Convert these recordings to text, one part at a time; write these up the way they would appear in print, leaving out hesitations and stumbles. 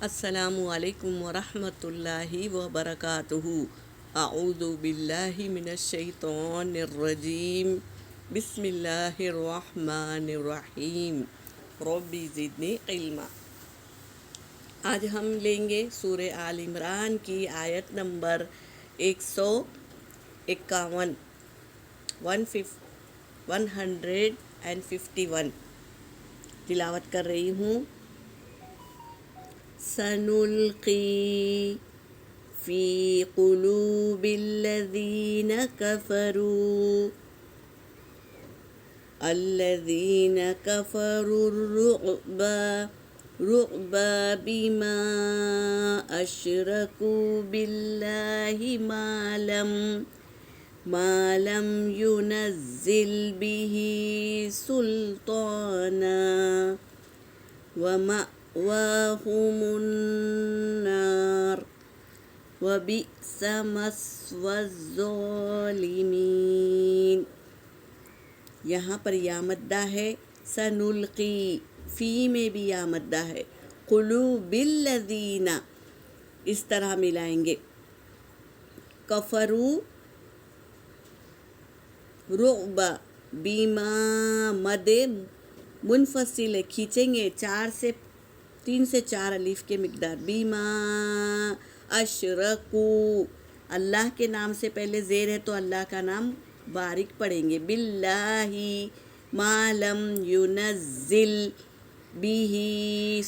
السلام علیکم ورحمۃ اللہ وبرکاتہ۔ اعوذ باللہ من الشیطان الرجیم، بسم اللہ الرحمن الرحیم، رب زدنی علما۔ آج ہم لیں گے سورہ آل عمران کی آیت نمبر 151 151 تلاوت کر رہی ہوں۔ سنلقی فی قلوب الذین کفروا الرعب بما اشرکوا باللہ ما لم ينزل به سلطانا ومأواهم النار وبئس مثوى الظالمین۔ یہاں پر یا مدہ ہے، سنلقی، فی میں بھی یا مدہ ہے، قلوب الذین اس طرح ملائیں گے، کفروا رعب بیما مد منفصل کھینچیں گے، 3 سے 4 الف کے مقدار، بیما اشرکو، اللہ کے نام سے پہلے زیر ہے تو اللہ کا نام باریک پڑھیں گے، باللہ ما لم ينزل به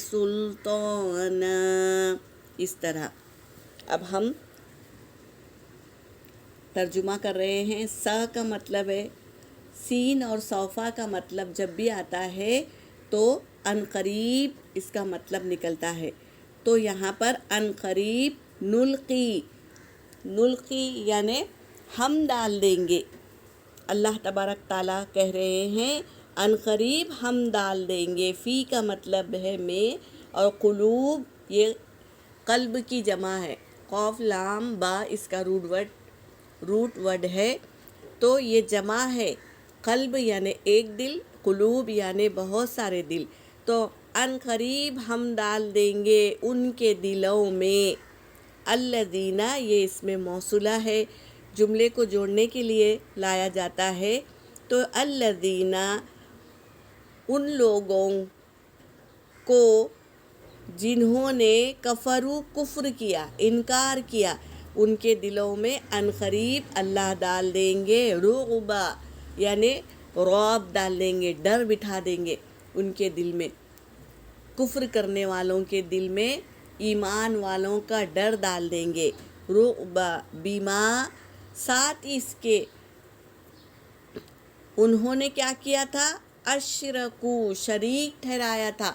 سلطانا، اس طرح۔ اب ہم ترجمہ کر رہے ہیں۔ سا کا مطلب ہے سین، اور صوفہ کا مطلب جب بھی آتا ہے تو عنقریب اس کا مطلب نکلتا ہے۔ تو یہاں پر عنقریب نلقی یعنی ہم ڈال دیں گے۔ اللہ تبارک تعالیٰ کہہ رہے ہیں عنقریب ہم ڈال دیں گے۔ فی کا مطلب ہے میں، اور قلوب یہ قلب کی جمع ہے، قاف لام با اس کا روٹ ورڈ ہے، تو یہ جمع ہے، قلب یعنی ایک دل، قلوب یعنی بہت سارے دل، تو عنقریب ہم ڈال دیں گے ان کے دلوں میں۔ الذین یہ اسم موصولہ ہے، جملے کو جوڑنے کے لیے لایا جاتا ہے، تو الذین ان لوگوں کو جنہوں نے کفروا کفر کیا، انکار کیا، ان کے دلوں میں عنقریب اللہ ڈال دیں گے، رعب یعنی رعب ڈال دیں گے، ڈر بٹھا دیں گے ان کے دل میں، کفر کرنے والوں کے دل میں ایمان والوں کا ڈر ڈال دیں گے، رعب بما ساتھ اس کے انہوں نے کیا کیا تھا، اشرکو شریک ٹھہرایا تھا،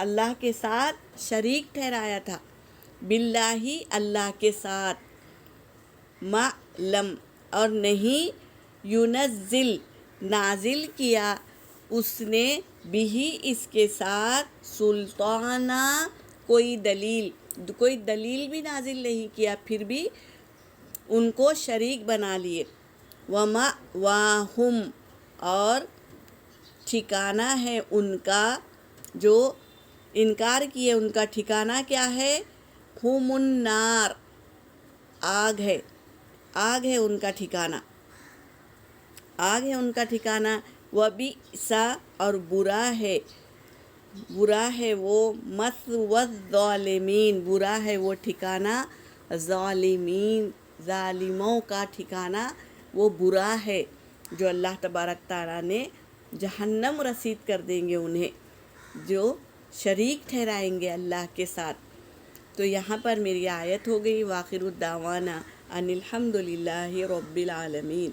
اللہ کے ساتھ شریک ٹھہرایا تھا، باللہ اللہ کے ساتھ، معلم اور نہیں، ينزل نازل کیا اس نے، بھی اس کے ساتھ، سلطانہ کوئی دلیل بھی نازل نہیں کیا، پھر بھی ان کو شریک بنا لیے، ومأواہم اور ٹھکانہ ہے ان کا، جو انکار کیے ان کا ٹھکانہ کیا ہے، ہم النار آگ ہے ان کا ٹھکانہ، آگ ہے ان کا ٹھکانہ، وبئس اور برا ہے وہ، مثوى الظالمین برا ہے وہ ٹھکانہ ظالموں کا ٹھکانہ، وہ برا ہے جو اللہ تبارک تعالیٰ نے جہنم رسید کر دیں گے انہیں، جو شریک ٹھہرائیں گے اللہ کے ساتھ۔ تو یہاں پر میری آیت ہو گئی، وآخر الدعوانا ان الحمد للہ رب العالمین۔